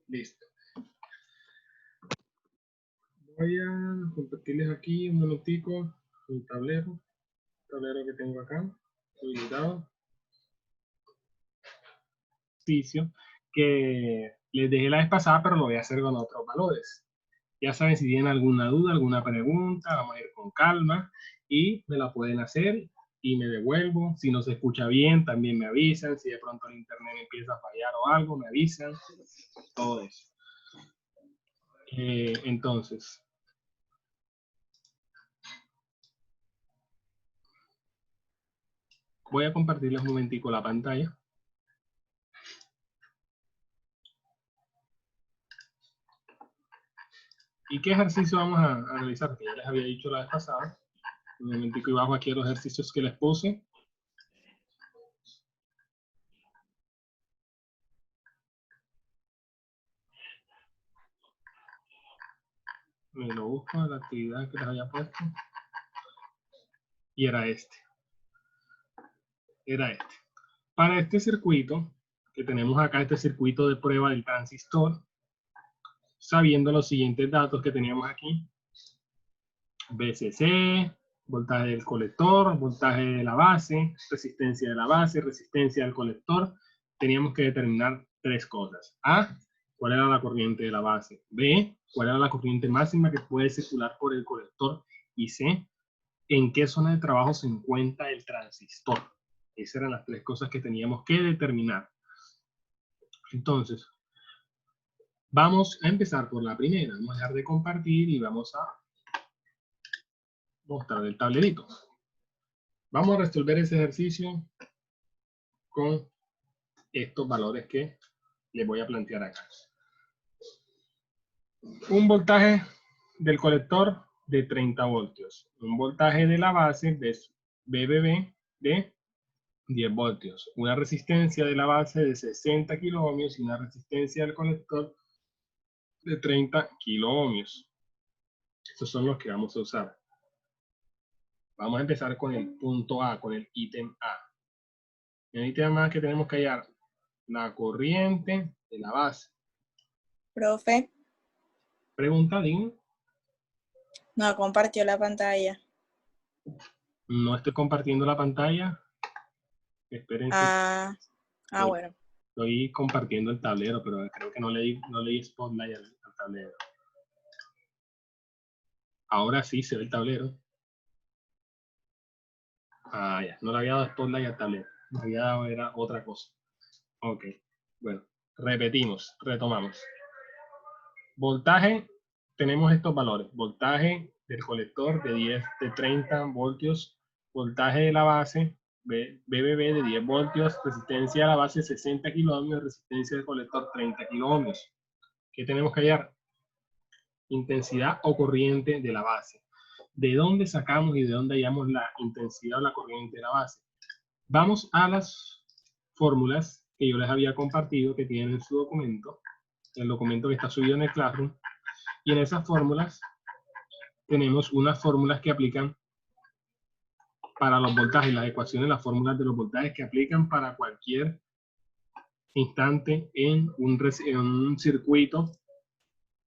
Listo. Voy a compartirles aquí un momentico un tablero que tengo acá, habilitado. Ejercicio que les dejé la vez pasada, pero lo voy a hacer con otros valores. Ya saben, si tienen alguna duda, alguna pregunta, vamos a ir con calma y me la pueden hacer y me devuelvo. Si no se escucha bien, también me avisan. Si de pronto el internet empieza a fallar o algo, me avisan. Todo eso. Entonces, voy a compartirles un momentico la pantalla. ¿Y qué ejercicio vamos a realizar? Que ya les había dicho la vez pasada. Un momentico y bajo aquí los ejercicios que les puse. Me lo busco de la actividad que les había puesto. Y era este. Para este circuito que tenemos acá, este circuito de prueba del transistor, sabiendo los siguientes datos que teníamos aquí: VCC, voltaje del colector, voltaje de la base, resistencia de la base, resistencia del colector, teníamos que determinar tres cosas. A, cuál era la corriente de la base. B, cuál era la corriente máxima que puede circular por el colector. Y C, en qué zona de trabajo se encuentra el transistor. Esas eran las tres cosas que teníamos que determinar. Entonces, vamos a empezar por la primera. Vamos a dejar de compartir y vamos a mostrar el tablerito. Vamos a resolver ese ejercicio con estos valores que les voy a plantear acá. Un voltaje del colector de 30 voltios. Un voltaje de la base de BBB de 10 voltios. Una resistencia de la base de 60 kiloohmios y una resistencia del colector de 30 kiloohmios. Estos son los que vamos a usar. Vamos a empezar con el punto A, con el ítem A. En el ítem A que tenemos que hallar la corriente de la base. Profe. Pregunta, Dean. No compartió la pantalla. No estoy compartiendo la pantalla. Espérense. Bueno. Estoy compartiendo el tablero, pero creo que no le di spotlight al tablero. Ahora sí se ve el tablero. Ya. No le había dado spotlight al tablero. Me había dado era otra cosa. Ok. Bueno, repetimos, retomamos. Voltaje, tenemos estos valores. Voltaje del colector de 30 voltios. Voltaje de la base, BBB de 10 voltios. Resistencia de la base 60 kiloohmios. Resistencia del colector 30 kiloohmios. ¿Qué tenemos que hallar? Intensidad o corriente de la base. ¿De dónde sacamos y de dónde hallamos la intensidad o la corriente de la base? Vamos a las fórmulas que yo les había compartido, que tienen en su documento, el documento que está subido en el Classroom, y en esas fórmulas tenemos unas fórmulas que aplican para los voltajes, las ecuaciones, las fórmulas de los voltajes que aplican para cualquier instante en un circuito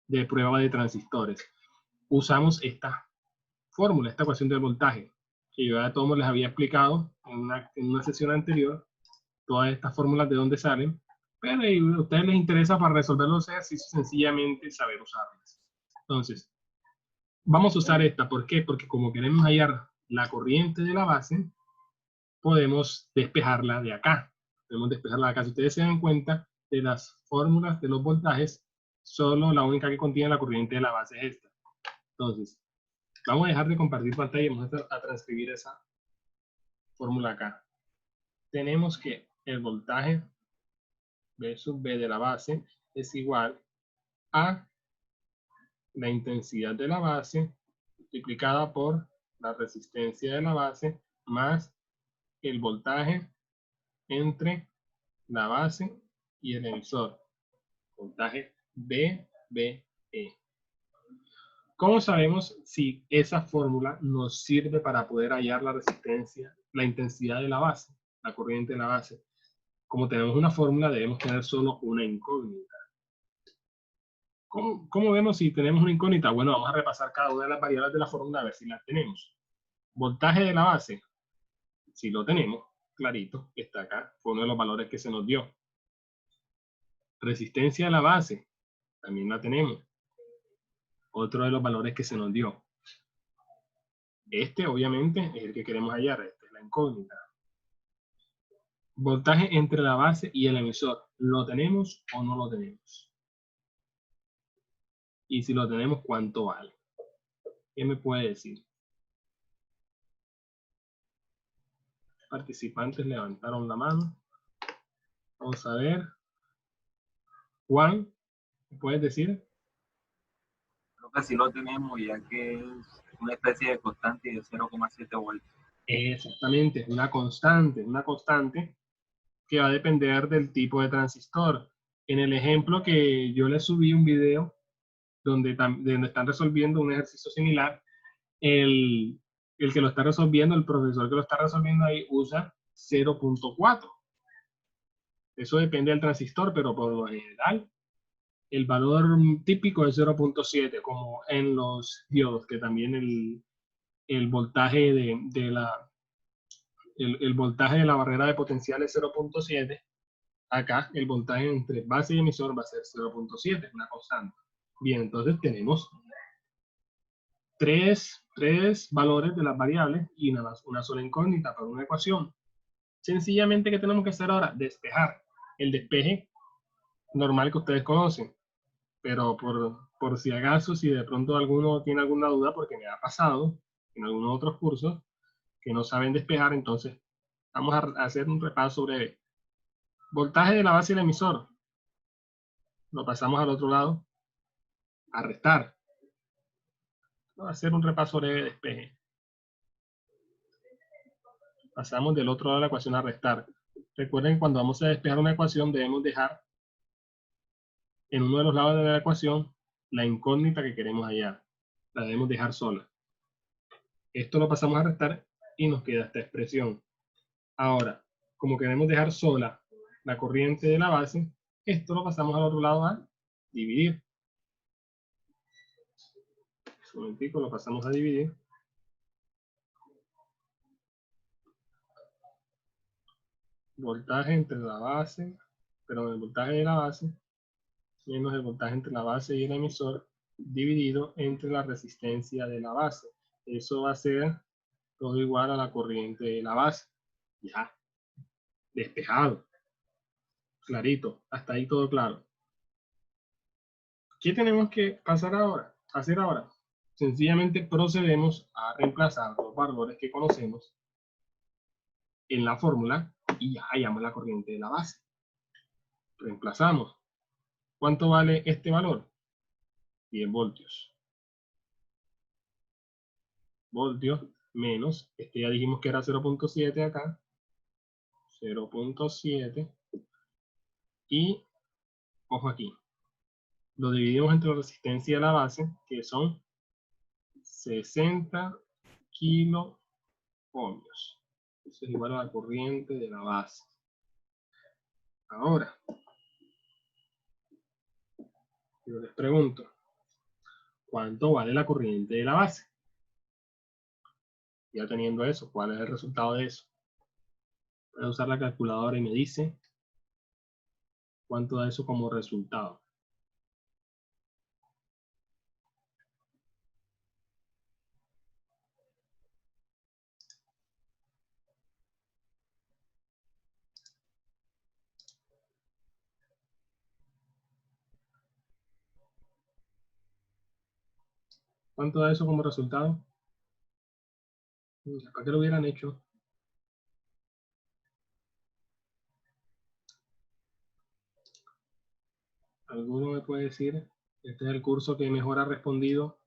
de prueba de transistores. Usamos esta fórmula, esta ecuación del voltaje, que yo a todos les había explicado en una sesión anterior, todas estas fórmulas de dónde salen, pero a ustedes les interesa para resolver los ejercicios sencillamente saber usarlas. Entonces, vamos a usar esta. ¿Por qué? Porque como queremos hallar la corriente de la base, podemos despejarla de acá. Podemos despejarla de acá. Si ustedes se dan cuenta de las fórmulas de los voltajes, solo la única que contiene la corriente de la base es esta. Entonces, vamos a dejar de compartir pantalla y vamos a transcribir esa fórmula acá. Tenemos que el voltaje B sub B de la base es igual a la intensidad de la base multiplicada por la resistencia de la base más el voltaje entre la base y el emisor. Voltaje BBE. ¿Cómo sabemos si esa fórmula nos sirve para poder hallar la resistencia, la intensidad de la base, la corriente de la base? Como tenemos una fórmula, debemos tener solo una incógnita. ¿Cómo vemos si tenemos una incógnita? Bueno, vamos a repasar cada una de las variables de la fórmula a ver si las tenemos. Voltaje de la base, si lo tenemos, clarito, está acá, fue uno de los valores que se nos dio. Resistencia de la base, también la tenemos. Otro de los valores que se nos dio. Este, obviamente, es el que queremos hallar, esta es la incógnita. Voltaje entre la base y el emisor, ¿lo tenemos o no lo tenemos? Y si lo tenemos, ¿cuánto vale? ¿Qué me puede decir? Participantes levantaron la mano. Vamos a ver. Juan, ¿me puedes decir? Creo que sí lo tenemos, ya que es una especie de constante de 0,7 voltios. Exactamente, una constante que va a depender del tipo de transistor. En el ejemplo que yo les subí un video donde están resolviendo un ejercicio similar, el que lo está resolviendo, el profesor que lo está resolviendo ahí usa 0.4. Eso depende del transistor, pero por lo general el valor típico es 0.7, como en los diodos, que también el voltaje el voltaje de la barrera de potencial es 0.7. Acá el voltaje entre base y emisor va a ser 0.7, una constante. Bien, entonces tenemos tres valores de las variables y nada más una sola incógnita para una ecuación. Sencillamente, ¿qué tenemos que hacer ahora? Despejar. El despeje normal que ustedes conocen, pero por si acaso, si de pronto alguno tiene alguna duda, porque me ha pasado en algunos otros cursos que no saben despejar, entonces vamos a hacer un repaso breve. Voltaje de la base y el emisor. Lo pasamos al otro lado. A restar. Vamos a hacer un repaso breve de despeje. Pasamos del otro lado de la ecuación a restar. Recuerden, cuando vamos a despejar una ecuación, debemos dejar en uno de los lados de la ecuación la incógnita que queremos hallar. La debemos dejar sola. Esto lo pasamos a restar y nos queda esta expresión. Ahora, como queremos dejar sola la corriente de la base, esto lo pasamos al otro lado a dividir. Un momentico, lo pasamos a dividir. Voltaje entre la base, perdón, el voltaje de la base menos el voltaje entre la base y el emisor dividido entre la resistencia de la base. Eso va a ser todo igual a la corriente de la base. Ya, despejado, clarito, hasta ahí todo claro. ¿Qué tenemos que hacer ahora? Sencillamente procedemos a reemplazar los valores que conocemos en la fórmula y ya hallamos la corriente de la base. Reemplazamos. ¿Cuánto vale este valor? 10 voltios. Voltios menos, este ya dijimos que era 0.7 acá. 0.7. Y, ojo aquí, lo dividimos entre la resistencia de la base, que son 60 kilo ohmios. Eso es igual a la corriente de la base. Ahora, yo les pregunto, ¿cuánto vale la corriente de la base? Ya teniendo eso, ¿cuál es el resultado de eso? Voy a usar la calculadora y me dice cuánto da eso como resultado. ¿Cuánto da eso como resultado? ¿Para qué lo hubieran hecho? ¿Alguno me puede decir? Este es el curso que mejor ha respondido.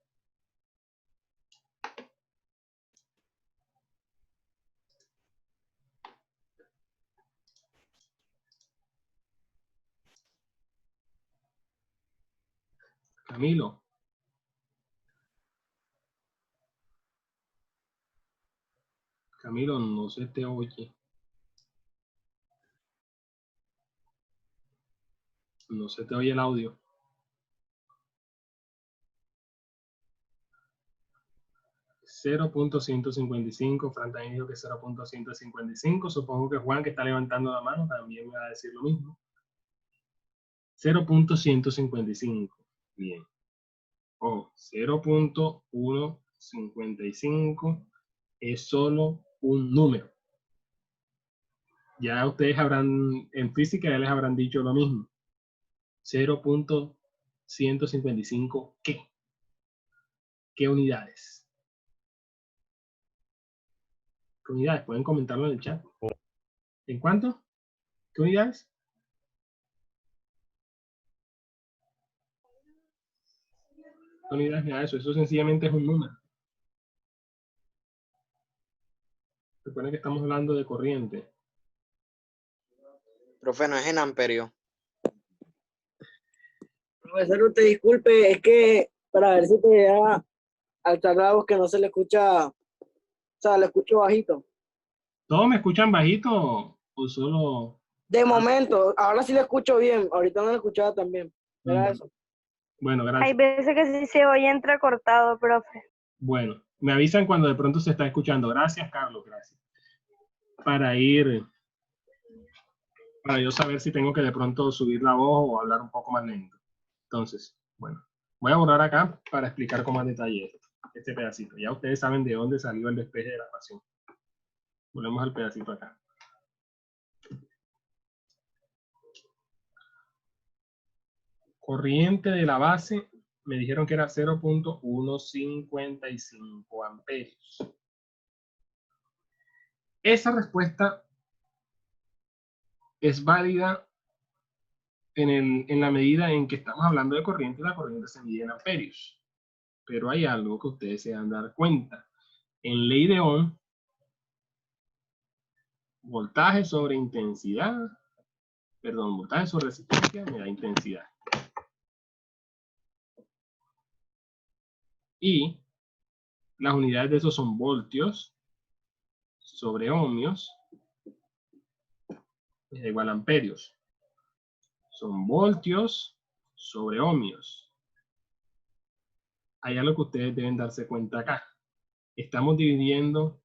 Camilo. Camilo, no se te oye. No se te oye el audio. 0.155. Fran también dijo que 0.155. Supongo que Juan, que está levantando la mano, también me va a decir lo mismo. 0.155. Bien. O 0.155 es solo un número. Ya ustedes habrán, en física ya les habrán dicho lo mismo. 0.155, ¿qué? ¿Qué unidades? ¿Qué unidades? Pueden comentarlo en el chat. ¿En cuánto? ¿Qué unidades? ¿Qué unidades me da eso? Eso sencillamente es un número. Recuerden que estamos hablando de corriente. Profe, no es en amperio. Profesor, usted disculpe, es que para ver si te llega al la que no se le escucha, o sea, le escucho bajito. ¿Todos me escuchan bajito o solo? De momento, ahora sí le escucho bien, ahorita no le escuchaba tan bien. Era eso. Bueno, Hay gracias. veces que sí se oye entrecortado, profe. Bueno, me avisan cuando de pronto se está escuchando. Gracias, Carlos, gracias. Para yo saber si tengo que de pronto subir la voz o hablar un poco más lento. Entonces, bueno, voy a borrar acá para explicar con más detalle este pedacito. Ya ustedes saben de dónde salió el despeje de la ecuación. Volvemos al pedacito acá. Corriente de la base, me dijeron que era 0.155 amperios. Esa respuesta es válida en la medida en que estamos hablando de corriente, la corriente se mide en amperios. Pero hay algo que ustedes se van a dar cuenta. En ley de Ohm, voltaje sobre intensidad, perdón, voltaje sobre resistencia me da intensidad. Y las unidades de eso son voltios sobre ohmios, es igual a amperios. Son voltios sobre ohmios. Hay algo que ustedes deben darse cuenta acá. Estamos dividiendo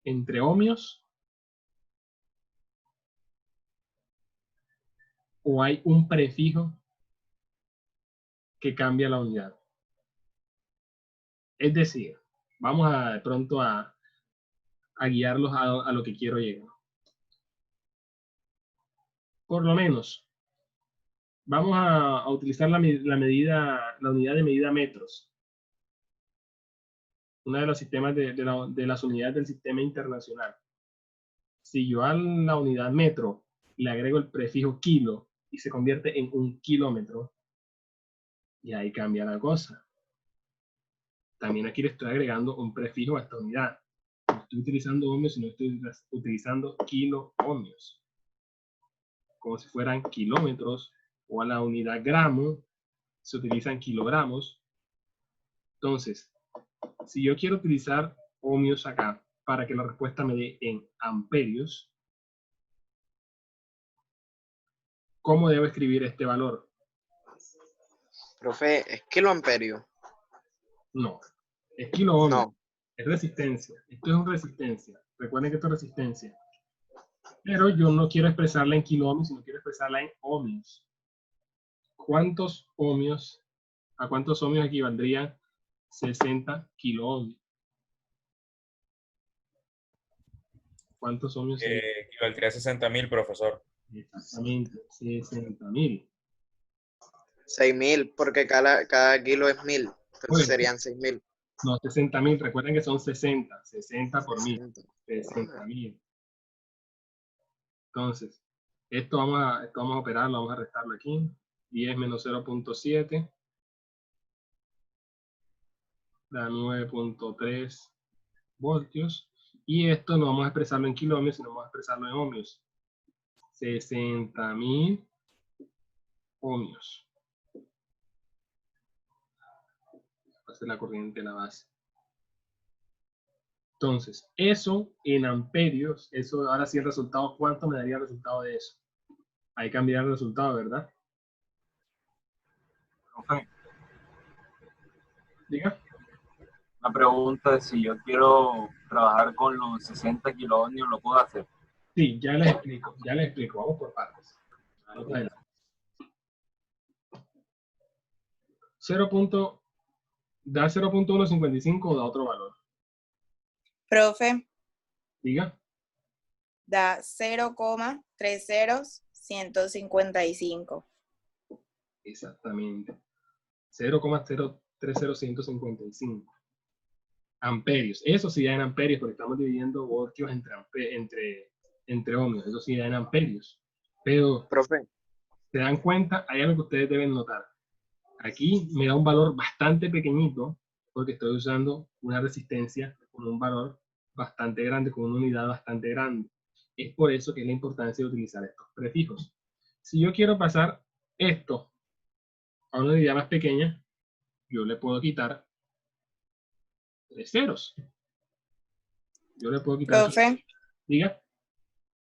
entre ohmios o hay un prefijo que cambia la unidad. Es decir, vamos de pronto a guiarlos a lo que quiero llegar. Por lo menos, vamos a utilizar la unidad de medida metros. Uno de los sistemas de las unidades del sistema internacional. Si yo a la unidad metro le agrego el prefijo kilo y se convierte en un kilómetro, y ahí cambia la cosa. También aquí le estoy agregando un prefijo a esta unidad. No estoy utilizando ohmios, sino estoy utilizando kiloohmios. Como si fueran kilómetros, o a la unidad gramo se utilizan kilogramos. Entonces, si yo quiero utilizar ohmios acá para que la respuesta me dé en amperios, ¿cómo debo escribir este valor? Profe, ¿es kiloamperio? No, es kiloohmio. No. Es resistencia. Esto es una resistencia. Recuerden que esto es resistencia. Pero yo no quiero expresarla en kiloohmios, sino quiero expresarla en ohmios. ¿Cuántos ohmios? ¿A cuántos ohmios equivaldrían 60 kiloohmios? ¿Cuántos ohmios? Equivaldría a 60.000, profesor. Exactamente, 60.000. 6.000, porque cada kilo es 1.000. Entonces Bueno, serían 6.000. no, 60.000. Recuerden que son 60. 60 por 1000. 60. 60.000. Entonces, esto vamos a operarlo, vamos a restarlo aquí. 10 menos 0.7 da 9.3 voltios. Y esto no vamos a expresarlo en kiloohmios, sino vamos a expresarlo en ohmios. 60.000 ohmios. Va a ser la corriente de la base. Entonces, eso en amperios, eso ahora sí el resultado, ¿cuánto me daría el resultado de eso? Ahí cambiar el resultado, ¿verdad? Profe, Diga. Una pregunta, si yo quiero trabajar con los 60 kiloohmios, ¿lo puedo hacer? Sí, ya les explico, vamos por partes. Vamos adelante. 0. ¿Da 0.155 o da otro valor? Profe, Diga. da 0,30155. Exactamente. 0,030155 amperios. Eso sí da en amperios, porque estamos dividiendo voltios entre ohmios. Eso sí da en amperios. Pero, Profe, ¿se dan cuenta? Hay algo que ustedes deben notar. Aquí me da un valor bastante pequeñito, porque estoy usando una resistencia con un valor bastante grande, con una unidad bastante grande. Es por eso que es la importancia de utilizar estos prefijos. Si yo quiero pasar esto a una unidad más pequeña, yo le puedo quitar 3 ceros. Yo le puedo quitar. Profe, Diga.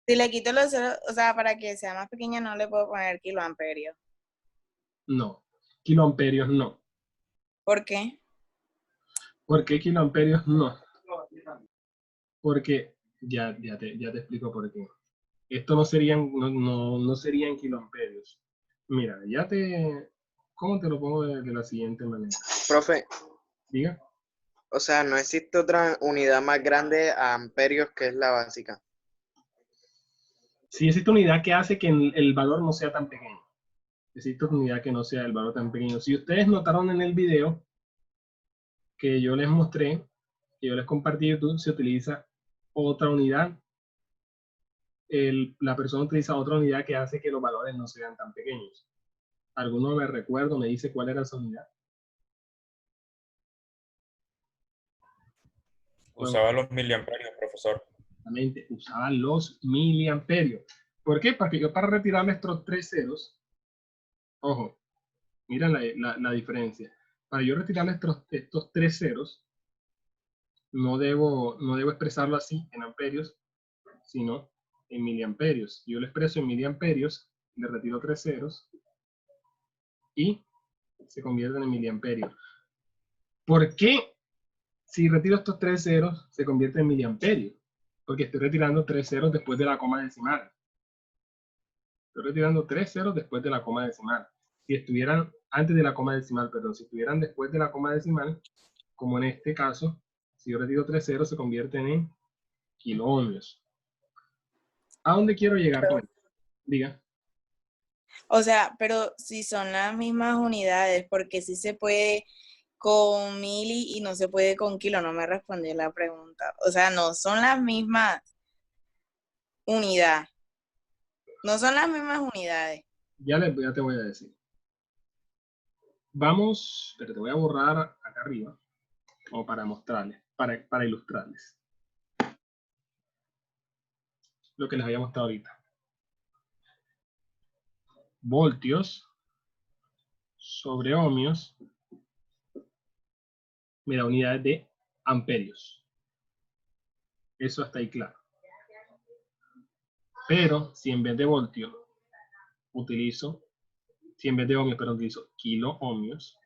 si le quito los ceros, o sea, para que sea más pequeña no le puedo poner kiloamperios. No. Kiloamperios no. ¿Por qué? ¿Por qué kiloamperios no? Porque ya te explico por qué. Esto no serían kiloamperios. Mira, ¿cómo te lo pongo de la siguiente manera? profe, Diga. o sea, no existe otra unidad más grande a amperios que es la básica. Si existe una unidad que hace que el valor no sea tan pequeño. Existe una unidad que no sea el valor tan pequeño. Si ustedes notaron en el video que yo les mostré, que yo les compartí en YouTube, se utiliza otra unidad. La persona utiliza otra unidad que hace que los valores no sean tan pequeños. ¿Alguno me dice cuál era esa unidad? Usaba los miliamperios, profesor. Exactamente, usaba los miliamperios. ¿Por qué? Porque yo para retirar estos 3 ceros, ojo, mira la diferencia. Para yo retirar estos 3 ceros, no debo expresarlo así en amperios, sino en miliamperios. Yo lo expreso en miliamperios, le retiro 3 ceros y se convierten en miliamperios. ¿Por qué si retiro estos 3 ceros se convierte en miliamperios? Porque estoy retirando 3 ceros después de la coma decimal. Estoy retirando 3 ceros después de la coma decimal. Si estuvieran antes de la coma decimal, perdón, si estuvieran después de la coma decimal, como en este caso, si yo retiro 3 ceros se convierten en kiloohmios. ¿A dónde quiero llegar con esto? Diga. O sea, pero si son las mismas unidades, porque sí se puede con mili y no se puede con kilo, no me respondió la pregunta. O sea, no son las mismas unidades. No son las mismas unidades. Ya te voy a decir. Vamos, pero te voy a borrar acá arriba, como para mostrarles, para ilustrarles lo que les había mostrado ahorita. Voltios sobre ohmios, mira, unidades de amperios. Eso está ahí claro. Pero si en vez de voltio utilizo kiloohmios,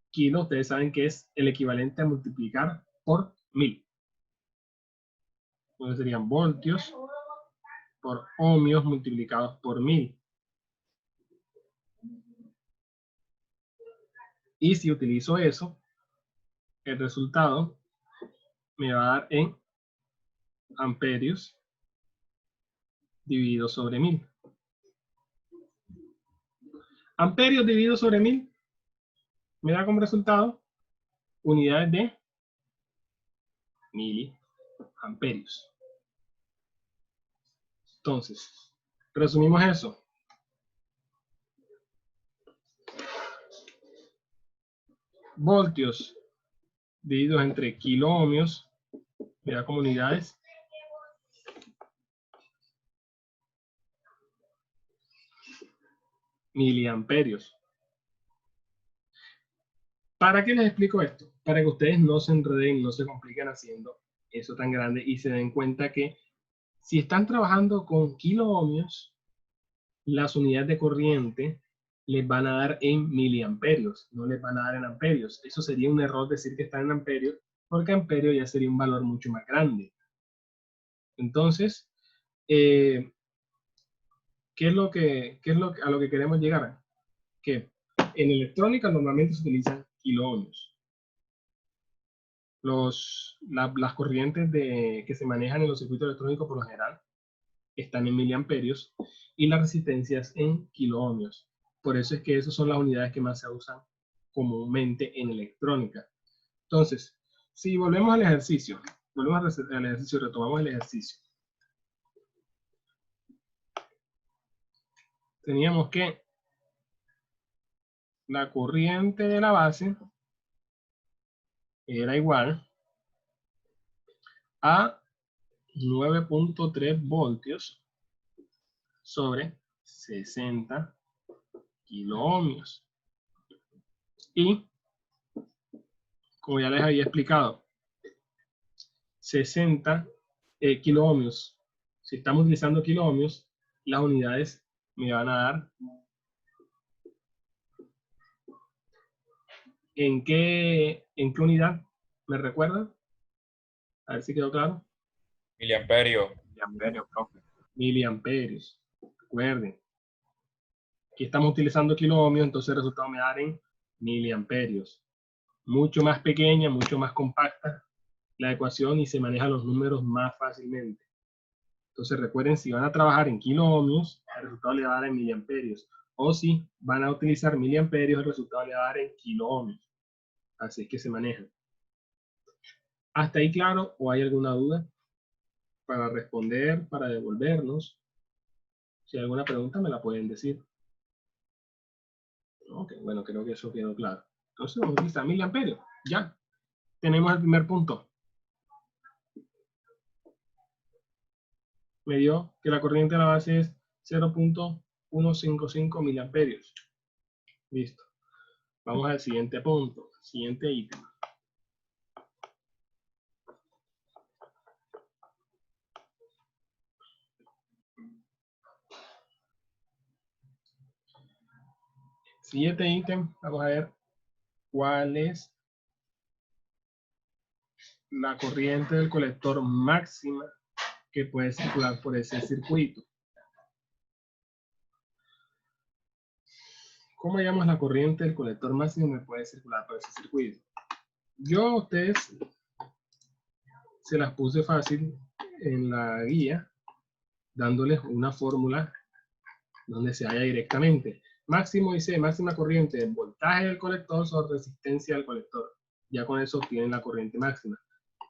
kilo, ustedes saben que es el equivalente a multiplicar por 1000. Entonces serían voltios por ohmios multiplicados por 1000. Y si utilizo eso, el resultado me va a dar en amperios dividido sobre 1000. Amperios dividido sobre 1000 me da como resultado unidades de miliamperios. Entonces, resumimos eso. Voltios divididos entre kiloohmios me da como unidades miliamperios. ¿Para qué les explico esto? Para que ustedes no se enreden, no se compliquen haciendo eso tan grande y se den cuenta que si están trabajando con kiloohmios, las unidades de corriente les van a dar en miliamperios, no les van a dar en amperios. Eso sería un error decir que están en amperios, porque amperio ya sería un valor mucho más grande. Entonces, ¿qué es a lo que queremos llegar? Que en electrónica normalmente se utilizan kiloohmios. Las corrientes que se manejan en los circuitos electrónicos por lo general están en miliamperios y las resistencias en kiloohmios. Por eso es que esas son las unidades que más se usan comúnmente en electrónica. Entonces, si volvemos al ejercicio, retomamos el ejercicio. Teníamos que la corriente de la base era igual a 9.3 voltios sobre 60 kiloohmios. Y, como ya les había explicado, 60 kiloohmios, si estamos utilizando kiloohmios, las unidades me van a dar ¿en qué unidad? ¿Me recuerdan? A ver si quedó claro. Miliamperio. Miliamperios, profe. Miliamperios. Recuerden. Aquí estamos utilizando kiloohmios, entonces el resultado me da en miliamperios. Mucho más pequeña, mucho más compacta la ecuación y se manejan los números más fácilmente. Entonces recuerden, si van a trabajar en kiloohmios, el resultado le va a dar en miliamperios. O si van a utilizar miliamperios, el resultado le va a dar en kiloohmios. Así es que se manejan. ¿Hasta ahí claro? ¿O hay alguna duda? Para responder, para devolvernos. Si hay alguna pregunta me la pueden decir. Ok, bueno, creo que eso quedó claro. Entonces vamos a utilizar miliamperios. Ya. Tenemos el primer punto. Me dio que la corriente de la base es 0.155 miliamperios. Listo. Vamos al siguiente punto, siguiente ítem. Siguiente ítem, vamos a ver cuál es la corriente del colector máxima que puede circular por ese circuito. ¿Cómo llamamos la corriente del colector máximo que puede circular por ese circuito? Yo a ustedes se las puse fácil en la guía, dándoles una fórmula donde se halla directamente. Máximo dice máxima corriente del voltaje del colector sobre resistencia del colector. Ya con eso obtienen la corriente máxima.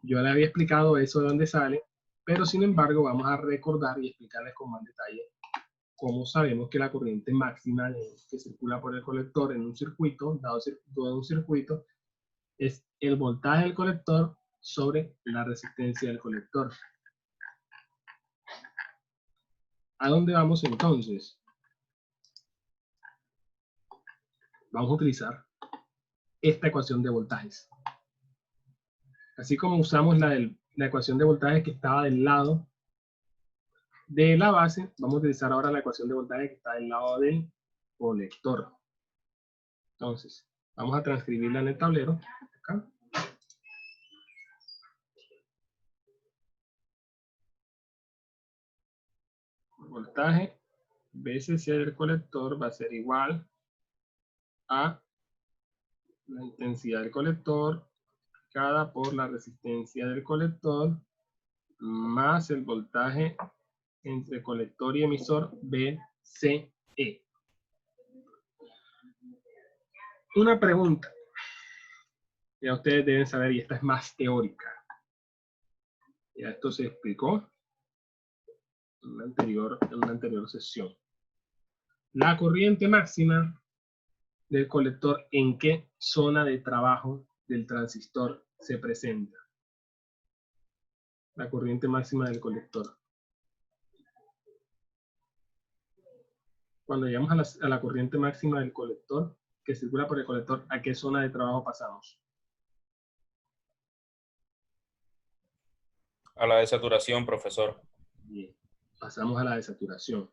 Yo les había explicado eso de dónde sale, pero sin embargo vamos a recordar y explicarles con más detalle cómo sabemos que la corriente máxima que circula por el colector en un circuito, dado un circuito, es el voltaje del colector sobre la resistencia del colector. ¿A dónde vamos entonces? Vamos a utilizar esta ecuación de voltajes. Así como usamos la ecuación de voltajes que estaba del lado de la base, vamos a utilizar ahora la ecuación de voltaje que está del lado del colector. Entonces, vamos a transcribirla en el tablero. Acá. Voltaje veces C del colector va a ser igual a la intensidad del colector multiplicada por la resistencia del colector más el voltaje entre colector y emisor VCE. Una pregunta que ya ustedes deben saber, y esta es más teórica. Ya esto se explicó en una anterior sesión. La corriente máxima del colector, ¿en qué zona de trabajo del transistor se presenta? La corriente máxima del colector. Cuando llegamos a la corriente máxima del colector, que circula por el colector, ¿a qué zona de trabajo pasamos? A la desaturación, profesor. Bien, pasamos a la desaturación.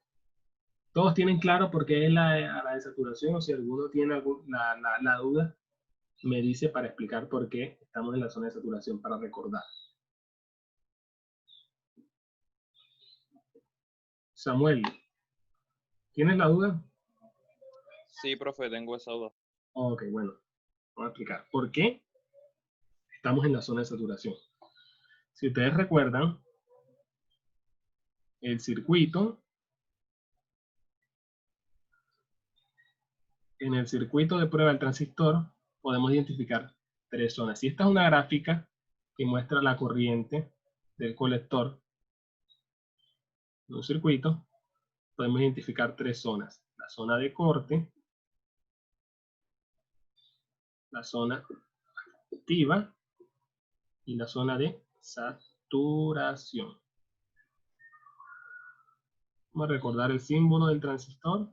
¿Todos tienen claro por qué es a la desaturación? O si alguno tiene la duda, me dice para explicar por qué estamos en la zona de saturación, para recordar. Samuel, ¿tienes la duda? Sí, profe, tengo esa duda. Ok, bueno, vamos a explicar por qué estamos en la zona de saturación. Si ustedes recuerdan, el circuito, en el circuito de prueba del transistor, podemos identificar 3 zonas. Y esta es una gráfica que muestra la corriente del colector de un circuito. Podemos identificar 3 zonas. La zona de corte, la zona activa y la zona de saturación. Vamos a recordar el símbolo del transistor.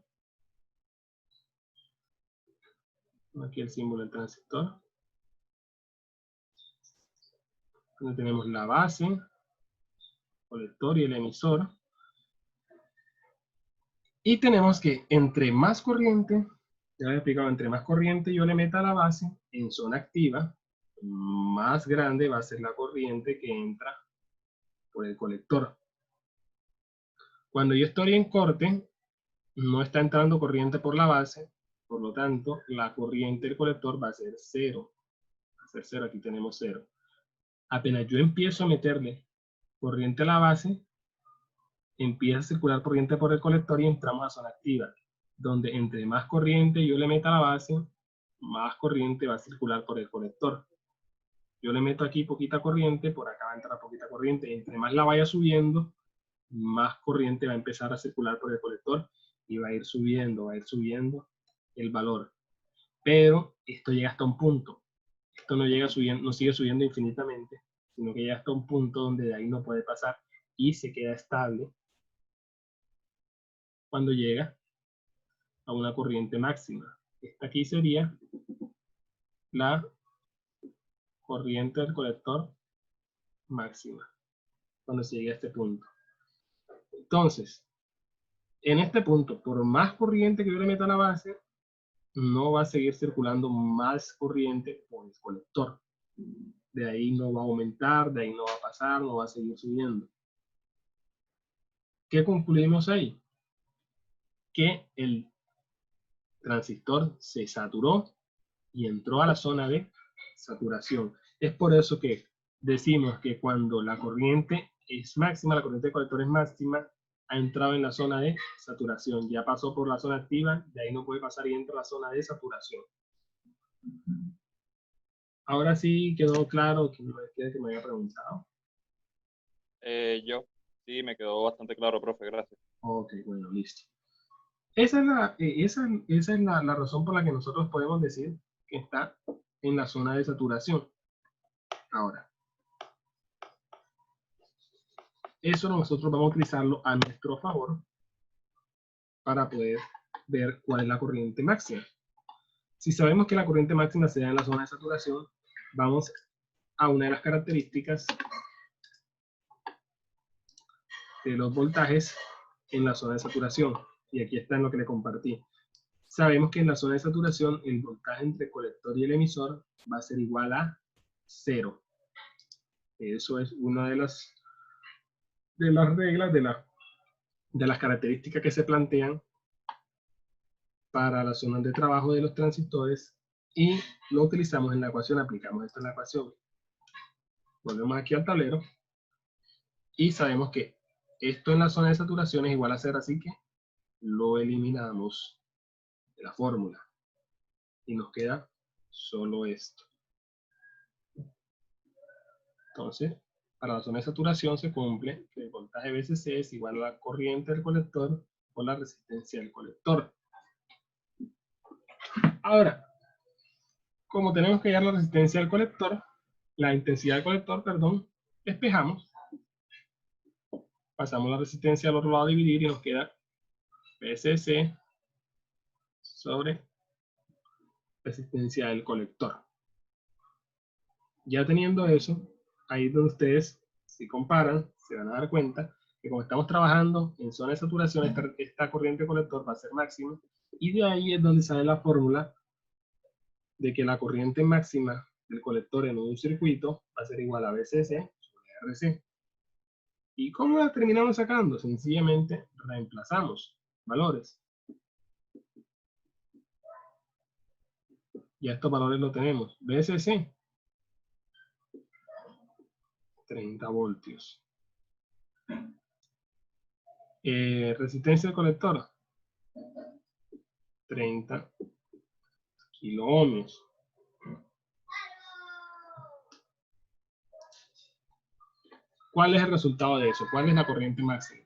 Aquí el símbolo del transistor. Donde tenemos la base, el colector y el emisor. Y tenemos que entre más corriente, ya he explicado, entre más corriente yo le meta a la base en zona activa, más grande va a ser la corriente que entra por el colector. Cuando yo estoy en corte, no está entrando corriente por la base, por lo tanto, la corriente del colector va a ser 0. Va a ser 0, aquí tenemos 0. Apenas yo empiezo a meterle corriente a la base, empieza a circular corriente por el colector y entramos a zona activa, donde entre más corriente yo le meta a la base, más corriente va a circular por el colector. Yo le meto aquí poquita corriente, por acá va a entrar poquita corriente, entre más la vaya subiendo, más corriente va a empezar a circular por el colector y va a ir subiendo el valor. Pero esto llega hasta un punto. Esto no llega subiendo, no sigue subiendo infinitamente, sino que llega hasta un punto donde de ahí no puede pasar y se queda estable cuando llega a una corriente máxima. Esta aquí sería la corriente del colector máxima, cuando se llegue a este punto. Entonces, en este punto, por más corriente que yo le meta a la base, no va a seguir circulando más corriente por el colector. De ahí no va a aumentar, de ahí no va a pasar, no va a seguir subiendo. ¿Qué concluimos ahí? Que el transistor se saturó y entró a la zona de saturación. Es por eso que decimos que cuando la corriente es máxima, la corriente del colector es máxima, ha entrado en la zona de saturación. Ya pasó por la zona activa, de ahí no puede pasar y entra a la zona de saturación. Ahora sí quedó claro que me había preguntado. Sí, me quedó bastante claro, profe, gracias. Ok, bueno, listo. Esa es la razón por la que nosotros podemos decir que está en la zona de saturación. Ahora, eso nosotros vamos a utilizarlo a nuestro favor para poder ver cuál es la corriente máxima. Si sabemos que la corriente máxima se da en la zona de saturación, vamos a una de las características de los voltajes en la zona de saturación. Y aquí está en lo que le compartí. Sabemos que en la zona de saturación el voltaje entre el colector y el emisor va a ser igual a 0. Eso es una de las reglas, de las características que se plantean para las zonas de trabajo de los transistores, y lo utilizamos en la ecuación, aplicamos esto en la ecuación. Volvemos aquí al tablero y sabemos que esto en la zona de saturación es igual a 0, así que lo eliminamos de la fórmula y nos queda solo esto. Entonces, para la zona de saturación se cumple que el voltaje VCC es igual a la corriente del colector por la resistencia del colector. Ahora, como tenemos que hallar la resistencia del colector, la intensidad del colector, perdón, despejamos, pasamos la resistencia al otro lado a dividir y nos queda VCC sobre resistencia del colector. Ya teniendo eso, ahí es donde ustedes, si comparan, se van a dar cuenta que como estamos trabajando en zona de saturación, esta corriente colector va a ser máxima, y de ahí es donde sale la fórmula de que la corriente máxima del colector en un circuito va a ser igual a VCC sobre RC. ¿Y cómo la terminamos sacando? Sencillamente reemplazamos valores. Ya estos valores los tenemos. VCC, 30 voltios. Resistencia del colector, 30 kiloohmios. ¿Cuál es el resultado de eso? ¿Cuál es la corriente máxima?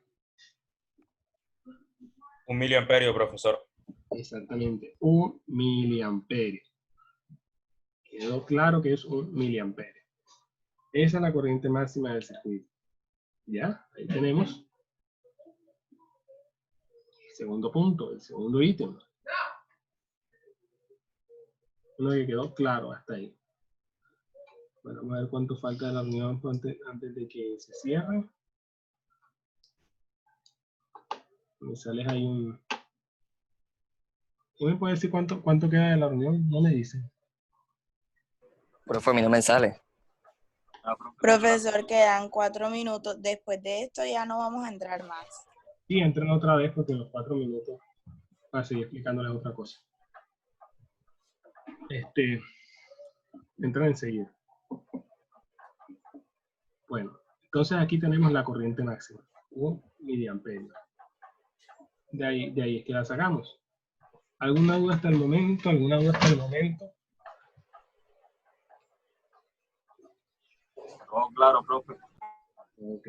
1 miliamperio, profesor. Exactamente, 1 miliamperio. Quedó claro que es 1 miliamperio. Esa es la corriente máxima del circuito. ¿Ya? Ahí tenemos el segundo punto, el segundo ítem. Uno que quedó claro hasta ahí. Bueno, vamos a ver cuánto falta de la reunión antes de que se cierre. Me sale ahí un... ¿Tú me puedes decir cuánto queda de la reunión? No me dice. Profe, a mí no me sale. Profesor, quedan 4 minutos. Después de esto ya no vamos a entrar más. Sí, entren otra vez porque en los 4 minutos para seguir explicándoles otra cosa. Entran enseguida. Bueno, entonces aquí tenemos la corriente máxima, 1 miliamperio. De ahí es que la sacamos. ¿Alguna duda hasta el momento? ¿Alguna duda hasta el momento? Todo claro, profe. Ok.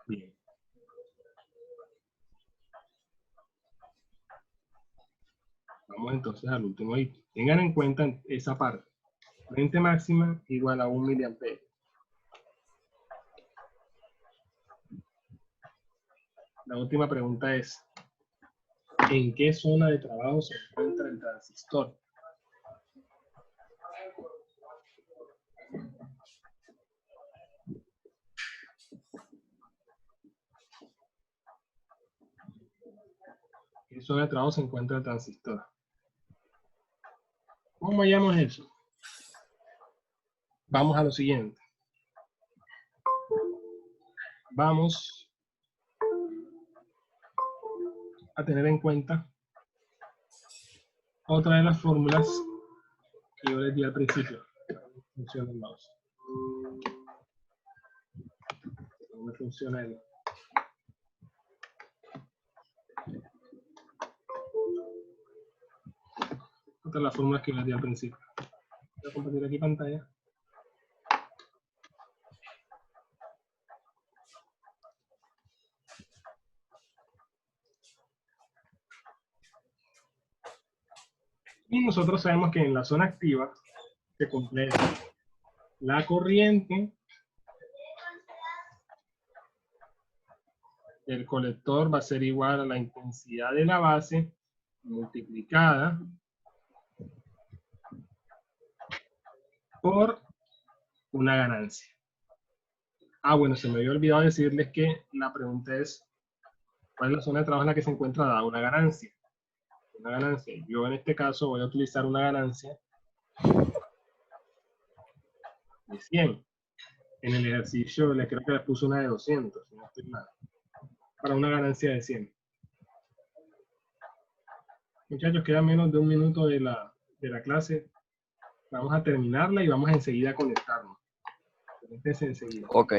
Bien. Vamos entonces al último ítem. Tengan en cuenta esa parte. Corriente máxima igual a 1 miliamperio. La última pregunta es, ¿en qué zona de trabajo se encuentra el transistor? ¿En qué zona de trabajo se encuentra el transistor? ¿Cómo hallamos eso? Vamos a lo siguiente. Vamos a tener en cuenta otra de las fórmulas que yo les di al principio. Funciona el mouse. No me funciona el... Otra de las fórmulas que yo les di al principio. Voy a compartir aquí pantalla. Y nosotros sabemos que en la zona activa se completa la corriente del colector va a ser igual a la intensidad de la base multiplicada por una ganancia. Ah, bueno, se me había olvidado decirles que la pregunta es ¿cuál es la zona de trabajo en la que se encuentra dada una ganancia? Una ganancia. Yo en este caso voy a utilizar una ganancia de 100. En el ejercicio creo que les puse una de 200, si no estoy mal. Para una ganancia de 100. Muchachos, queda menos de 1 minuto de la clase. Vamos a terminarla y vamos enseguida a conectarnos. Conéctense enseguida. Ok.